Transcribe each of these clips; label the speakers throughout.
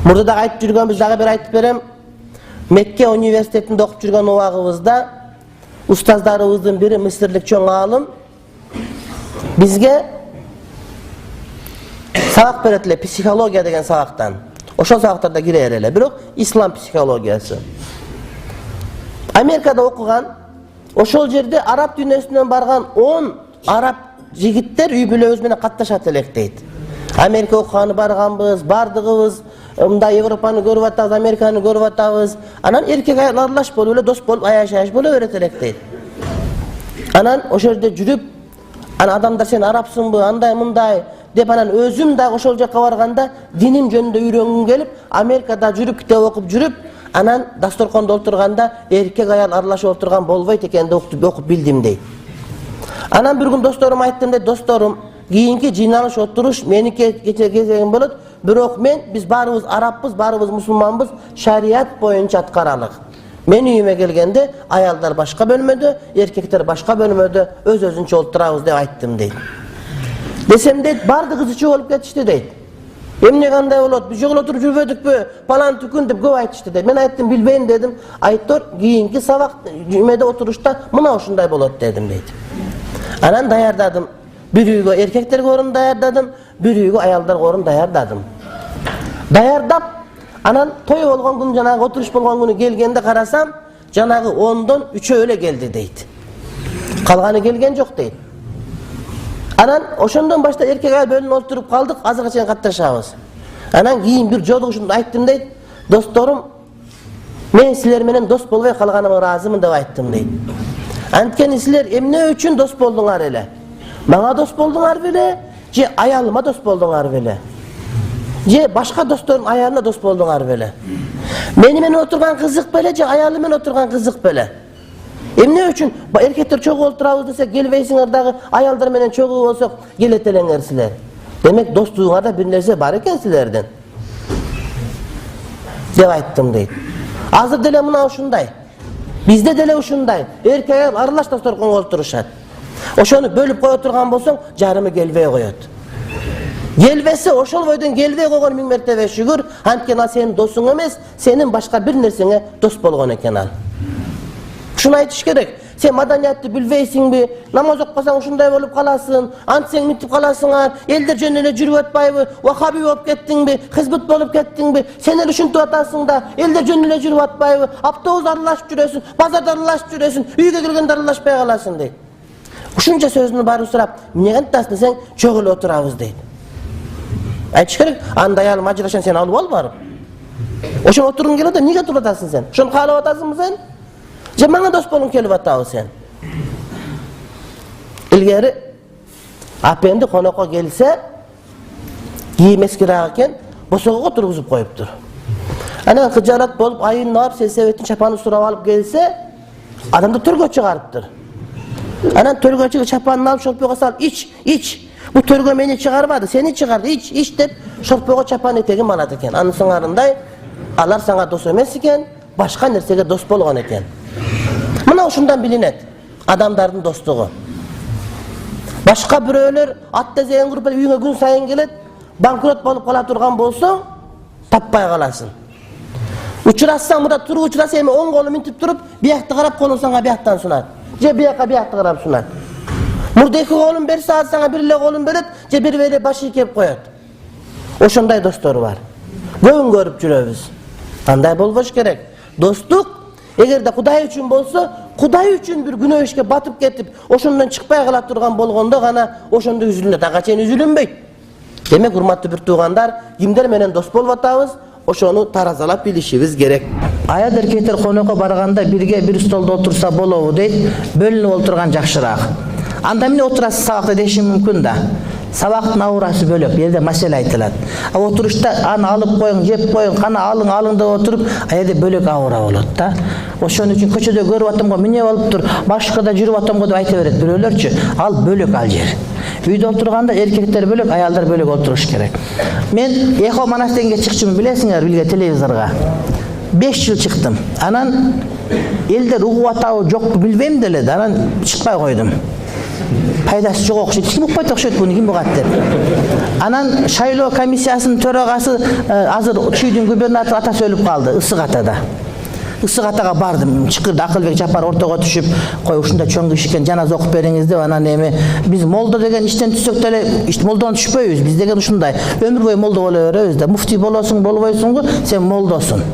Speaker 1: Burada da aytып жүргөнбүz, дагы бир айтып берем. Мекке университетинде окуп жүргөн убагыбызда устаздарыбыздын бири мисирлик чоң аалым бизге сабак берет эле, психология деген сабактан. Ошол сабактарда кирер эле, бирок ислам психологиясы. Америкада окуган, ошол жерде араб дүйнөсүнөн барган 10 араб жигиттер үй бүлөбүз менен катташат элек дейт. Америка окуганы барганбыз, бардыгыбыз мындай Европаны көрүп атабыз, Американы көрүп атабыз. Анан эркек аял аралаш болуп эле дос болуп аяш боло берет элек дейт. Анан ошол жерде жүрүп, адамдар сен арабсыңбы, андай мындай деп анан өзүм да ошол жака барганда диним жөнүндө үйрөнгүм келип, Америкада жүрүп, китеп окуп жүрүп, анан дасторкондо отурганда эркек аял аралашып отурган болбойт экенди окуп билдим дейт. Анан бир күн досторум айттым дейт, досторум, кийинки жыйналыш отуруш меники кезегим болот, бирок биз баарыбыз араббыз, баарыбыз мусулманбыз, шарият боюнча аткаралык. Мен үйүмө келгенде аялдар башка бөлмөдө, эркектер башка бөлмөдө өз-өзүнчө отурабыз деп айттым дейт. Десем дейт, барды кызычуу болуп кетишти дейт. Эмне кандай болот? Бул жолу отуруп жүрбөдүкпү? Палан түкүн деп көп айтышты дейт. Мен айттым, билбейм дедим. Айттор, кийинки сабак үймөдө отурушта мына ушундай болот дедим дейт. Анан даярдадым. Bir үйгө эркектерге орун даярдадым, bir үйгө аялдарга орун даярдадым. Даярдап, анан той болгон күн, жанагы отуруш болгон күнү келгенде карасам, жанагы 10дон 3 эле келди дейт. Калганы келген жок дейт. Анан ошондон баштап эркек аял бөлүнүп отуруп калдык, азыркыга чейин катташабыз. Анан кийин бир жолугушумда айттым дейт, досторум, мен силер менен дос болбой калганыма ыраазымын деп айттым дейт. Анткени силер эмне үчүн дос болдуңар эле? Мага дос болдуңар беле, же аялыма дос болдуңар беле? Же башка досторум аялына дос болдуңар беле? Мени менен отурган кызык беле, же аялы менен отурган кызык беле? Эмне үчүн эркектер чогуу отурабыз десе келбейсиңер, дагы аялдар менен чогуу болсок келет элеңер силер. Демек достугуңарда бир нерсе бар экен силердин. Деп айттым дейт. Азыр деле мына ушундай. Бизде деле ушундай. Эркек аял аралаш дасторконго отурушат. Ошону бөлүп кое турган болсоң, жарымы келбей коет. Келбесе, ошол бойдон келбей койгон 1000 мертебе шүгүр, анткени ал сенин досуң эмес, сенин башка бир нерсеңе дос болгон экен ал. Шуну айтыш керек. Сен маданиятты билбейсиңби? Намаз окусаң ушундай болуп каласың, антсең мынтип каласыңар, элдер жөн эле жүрүп атпайбы? Вахаби болуп кеттиңби? Хизбут болуп кеттиңби? Сен эле ушинтип атасың да, элдер жөн эле жүрүп атпайбы? Автобус аралашып жүрөсүң, базарда аралашып жүрөсүң, үйгө келгенде аралашпай каласың дейт. Ушунча сөзүнү баары сурап, эмне кантасың десең, чогуу эле отурабыз дейт. Айтыш керек, андай аялым ажырашан сен алып ал барып. Ошо отургуң келет, эмнеге туруп атасың сен? Ошону каалап атасыңбы сен? Же мага дос болуң келип атабы сен? Илгери апенди конокко келсе, кийим эскираак экен, босогого тургузуп коюптур. Анан кыжалат болуп, айын алып, сельсоветтин чапанын сурап алып келсе, адамды төргө чыгарыптыр. Анан төргө чыгып чапанын алып шорпого салып, ич. Бу төргө мени чыгарбады, сени чыгарды, ич деп шорпого чапан этегин алат экен. Анын сыңарындай, алар сага дос эмес экен, башка нерсеге дос болгон экен. Мына ушундан билинет адамдардын достугу. Башка бирөөлөр ат тезеген куруп үйүңө күн сайын келет, банкрот болуп кала турган болсо, таппай каласың. Учурасаң, мында туруп учураса эми оң колу минтип туруп, биякты карап колун сага бияктан сунат. Же биякка биякты карап сунат. Мурда эки колун берсе, ал сага бир эле колун берет, же бир эле башы кеп коет. Ошондой достор бар. Көбүн көрүп жүрөбүз. Андай болбош керек. Достук эгерде Кудай үчүн болсо, Кудай үчүн бир күнөө ишке батып кетип, ошондон чыкпай кала турган болгондо гана ошондо үзүлүнөт. Ага чейин үзүлүнбөйт. Демек, урматтуу бир туугандар, кимдер менен дос болуп атабыз, ошону таразалап билишибиз керек. Аял эркектер конокко барганда бирге бир столдо отурса болобу дейт, бөлүнүп отурган жакшыраак. Анда эмне отурасыз сабакта дешим мүмкүн да. Сабактын аурасы бөлөк, жерде маселе айтылат. Отурушта аны алып коюң, жеп коюң, кана алың деп отуруп, жерде бөлөк аура болот да. Ошон үчүн көчөдө көрүп атам го, эмне болуптур, башкада жүрүп атам го деп айта берет бирөөлөрчү. Ал бөлөк ал жер. Үйдө отурганда эркектер бөлөк, аялдар бөлөк отуруш керек. Мен Эхо Монастырыга чыкчумун, билесиңер, билге телевизорго. 5 жыл чыктым. Анан элдер угуп атабы жокпу билбейм деле, анан чыкпай койдум.
Speaker 2: Пайдасы жок окшойт. Ким укпайт окшойт буну, ким угат деп. Анан шайлоо комиссиясынын төрагасы азыр Чүйдүн губернатору атасы өлүп калды, Ысык атада. Ысык атага бардым. Чыкырды Акылбек Жапар ортого түшүп, кой ушунда чоң киши экен, жаназа окуп бериңиз деп, анан эми биз молдо деген иштен түшсөк деле, молдон түшпөйбүз. Биз деген ушундай, өмүр бою молдо боло беребиз да. Муфтий болосуң, болбойсуңбу, сен молдосуң.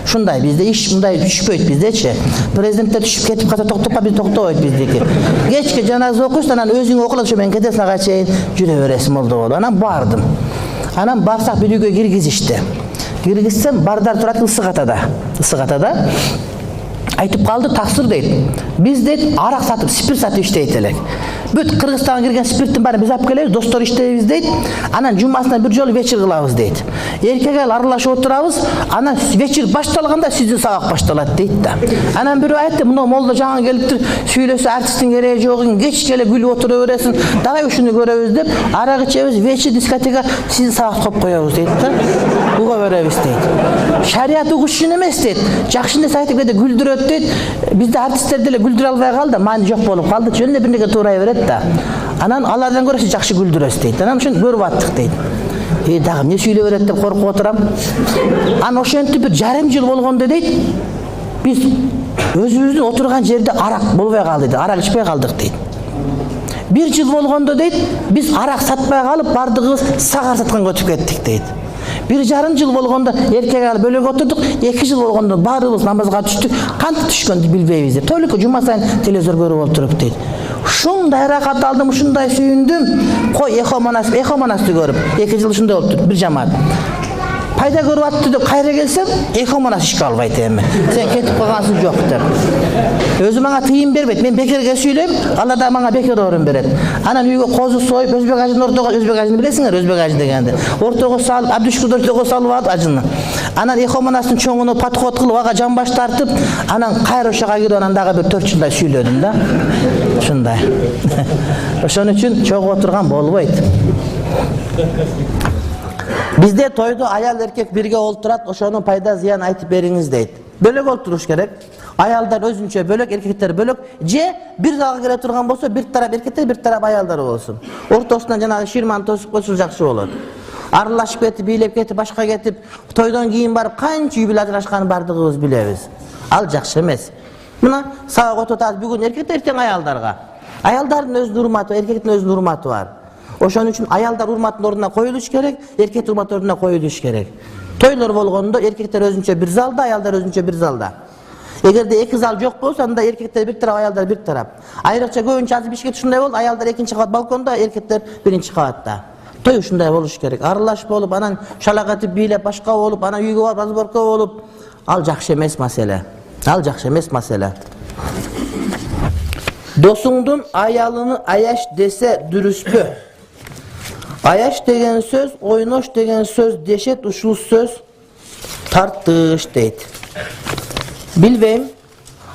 Speaker 2: Шундай, bizde iş мындай түшпөйт биздечи. Президенттер түшүп кетип ката токтопко биз токтобойт биздики. Кечке жаназа окуйсуң, анан өзүң окула ошо менен кетесиң, ага чейин жүрө бересиң молдо болуп. Анан бардым. Анан барсак бир үйгө киргизишти. Киргизсем бардар турат Ысык атада. Айтып калды, таксыр дейт. Биз дейт арак сатып, спирт сатып иштейт элек. Бүт Кыргызстанга кирген спирттин баарын биз алып келебиз, достор иштейбиз дейт. Анан жумасына бир жолу вечер кылабыз дейт. Эркек айыл аралашып отурабыз, анан вечер башталганда сиздин сабак башталат дейт да. Анан бирөө айтты, мына молдо жаңы келиптир, сүйлөсө артисттин кереги жок, кечке эле күлүп отура бересиң, давай ушуну көрөбүз деп, арак ичебиз, вечер дискотека сиздин сабак коюп коебуз дейт да. Уга беребиз дейт. Шарият угуш үчүн эмес дейт. Жакшы нерсе айтып кетти, күлдүрөт дейт. Бизде артисттер деле күлдүрө албай калды, маани жок болуп калды. Жөн эле бир нерсе туурай берет да. Анан алардан көрө сиз жакшы күлдүрөсүз дейт. Анан ушуну көрүп аттык дейт. Дагы эмне сүйлөп берет деп коркуп отурам. Анан ошентип бир жарым жыл болгондо дейт, биз өзүбүздүн отурган жерде арак болбой калды дейт, арак ичпей калдык дейт. Бир жыл болгондо дейт, биз арак сатпай калып, бардыгыбыз сагар сатканга өтүп кеттик дейт. Bir жарым жыл болгондо эркек айыл бөлөк отурдук, 2 жыл болгондо баарыбыз намазга түштүк. Кантип түшкөндү билбейбиз деп. Только жума сайын телевизор көрүп отуруп дейт. Ушундай рахат алдым, ушундай сүйүндүм. Кой эхо манасты көрүп, 2 жыл ушундай болуптур, бир жамаат. Пайда көрүп атты деп кайра келсем, эхо манас ишке албайт эми. Сен кетип калгансың жок деп. Өзү мага тыйын бербейт. Мен бекерге сүйлөйм, алар да мага бекер орун берет. Анан үйгө козу союп, өзбек ажын ортого, өзбек ажын билесиңер, өзбек ажын дегенди. Ортого салып, Абдушкур ортого салып алып ажыны. Анан эхо манастын чоңуну подход кылып, ага жамбаш тартып, анан кайра ошого кирип, анан дагы бир 4 жылдай сүйлөдүм да. Ушундай. Ошон үчүн чогуу отурган болбойт. Bizde toyda ayal erkek birge olturat, ошонун пайда зыян айтып бериңиz дейт. Бөлөк олтуруш керек. Аялдар өзүнчө бөлөк, эркектер бөлөк. Же бир залга келе турган болсо, бир тарап эркектер, бир тарап аялдар болсун. Ортосунан жанагы ширманы тосуп койсо жакшы болот. Аралашып кетип, бийлеп кетип, башка кетип, тойдон кийин барып канча үй бүлө ажырашканын бардыгыбыз билебиз. Ал жакшы эмес. Мына сабак отуп атат, бүгүн эркектер, эртең аялдарга. Аялдардын өзүнүн урматы, эркектин өзүнүн урматы бар. Ошон үчүн аялдар урматынын ордуна коюлуш керек, эркек урматынын ордуна коюлуш керек. Тойлор болгондо эркектер өзүнчө бир залда, аялдар өзүнчө бир залда. Эгерде 2 зал жок болсо, анда эркектер бир тарап, аялдар бир тарап. Айрыкча көбүнчө азыр Бишкекте ушундай болду, аялдар 2-чи кабат балконда, эркектер 1-чи кабатта. Той ушундай болуш керек. Аралашып болуп, анан шалакатып бийлеп башка болуп, анан үйгө барып разборка болуп, ал жакшы эмес маселе. Ал жакшы эмес маселе. Досуңдун аялыны аяш десе дүрүспү? Аяш деген сөз, ойнош деген сөз дешет, ушул сөз тартыш дейт. Билбейм.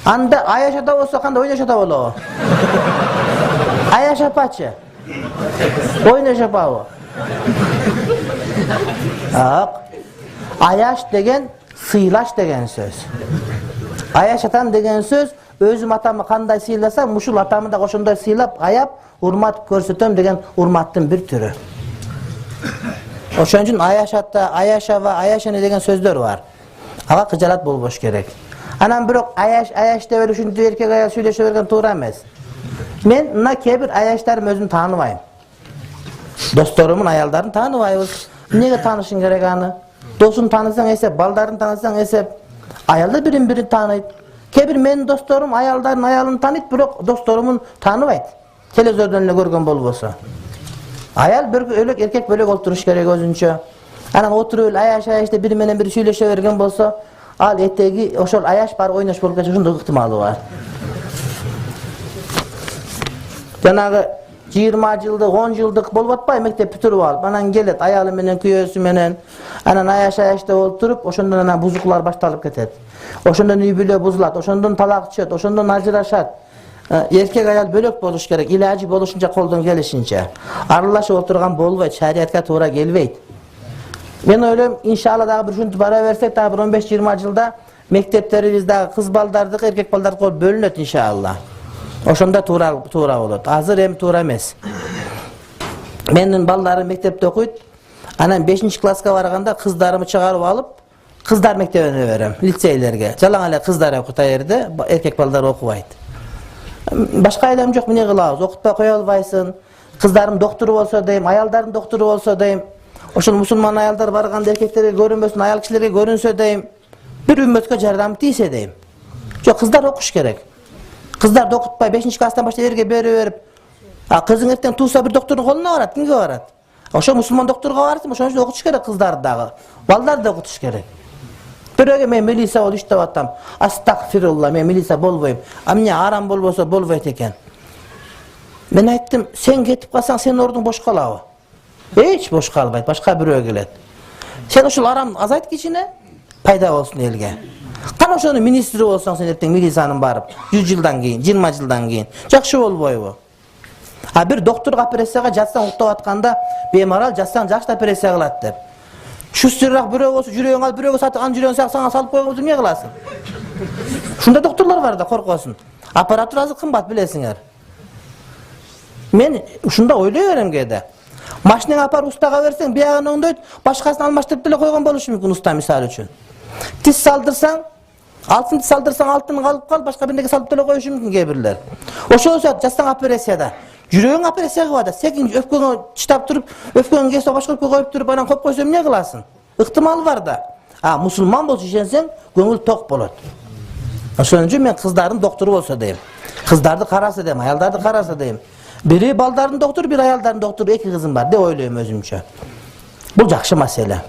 Speaker 2: Анда аяш ата болсо, кандай ойнош ата болобу? Аяш апачы. Ойнош апабы? Аяш деген сыйлаш деген сөз. Аяш атам деген сөз, өзүм атамы кандай сыйласам, ушул атамы да ошондой сыйлап, аяп, урмат көрсөтөм деген урматтын бир түрү. Ошон үчүн аяш ата, аяш аба, аяш эне деген сөздөр бар. Ага кыжалат болбош керек. Анан бирок аяш деп эле ушинтип эркек аял сүйлөшө берген туура эмес. Мен мына кээ бир аяштарым өзүм тааныбайм. Досторумун аялдарын тааныбайбыз. Эмнеге таанышың керек аны? Досун таанысаң эсеп, балдарын таанысаң эсеп, аялдар бирин-бирин тааныйт. Кээ бир менин досторум аялдарын аялын тааныйт, бирок досторумун тааныбайт. Телевизордон эле көргөн болбосо. Аял бөлөк, эркек бөлөк олтуруш керек өзүнчө. Анан отуруп эле аяш деп бири менен бири сүйлөшө берген болсо, ал этеги ошол аяш бар ойнош болуп кетиши ошондой ыктымалы бар. Жанагы 20 жылдык, 10 жылдык болуп атпай мектеп бүтүрүп алып, анан келет аялы менен, күйөөсү менен, анан аяш деп олтуруп, ошондон анан бузуклар башталып кетет. Ошондон үй бүлө бузулат, ошондон талак түшөт, ошондон ажырашат. Эркек аял бөлөк болуш керек, илажы болушунча колдон келишинче. Аралашып отурган болбойт, шариятка туура келбейт. Мен ойлойм, иншалла дагы бир ушинтип бара берсек, дагы бир 15-20 жылда мектептерибиз дагы кыз балдардыкы, эркек балдардыкы бөлүнөт иншалла. Ошондо туура болот. Азыр эми туура эмес. Менин балдарым мектепте окуйт. Анан 5-класска барганда кыздарымы чыгарып алып, кыздар мектебине берем, лицейлерге. Жалаң эле кыздар окуйт а жерде, эркек балдар окубайт. Башка элем жок, эмне кылабыз? Окутпай кое албайсың. Кыздарым доктор болсо дейм, аялдардын доктору болсо дейм. Ошол мусулман аялдар барганда эркектерге көрүнбөсүн, аял кишилерге көрүнсө дейм. Бир үммөткө жардам тийсе дейм. Жок, кыздар окуш керек. Кыздарды окутпай 5-класстан баштап эрге берип, кызың эртең тууса бир доктордун колуна барат, кимге барат? Ошо мусулман докторго барсың, ошон үчүн окутуш керек кыздарды дагы. Балдарды да окутуш керек. Бирөөгө мен милиция болуп иштеп атам. Астагфирулла, мен милиция болбойм. А эмне арам болбосо болбойт экен. Мен айттым, сен кетип калсаң, сенин ордуң бош калабы? Эч бош калбайт, башка бирөө келет. Сен ошол арам азайт кичине, пайда болсун элге. Кана ошонун министри болсоң, сен эртең милициянын барып, 100 жылдан кийин, 20 жылдан кийин, жакшы болбойбу? А бир докторго операцияга жатсаң, уктап атканда, бемарал жатсаң жакшы операция кылат деп. Шустерак бирөө болсо, жүрөгүң алып бирөөгө сатып, анын жүрөгүн саңа салып койгонду эмне кыласың? Ушундай докторлор бар да, коркосун. Аппаратурасы кымбат, билесиңер. Мен ушунда ойлой берем кээде. Машинаңа апарып устага берсең, биягын оңдойт, башкасын алмаштырып деле койгон болушу мүмкүн уста мисалы үчүн. Тис салдырсаң, алтын тис салдырсаң, алтын калып кал, башка бир нерсе салып деле коюшу мүмкүн кээ бирлер. Ошол саат жатсаң операцияда, жүрөгүң операция кылып атат, секин өпкөңө чыдап туруп, өпкөңдү кесип башка өпкө коюп туруп, анан коюп койсоң эмне кыласың? Ыктымал бар да. А мусулман болсо ишенсең, көңүл ток болот. Ошон үчүн мен кыздардын доктору болсо дейм. Кыздарды караса дейм, аялдарды караса дейм. Бири балдардын доктору, бири аялдардын доктору, эки кызым бар деп ойлойм өзүмчө. Бул жакшы маселе.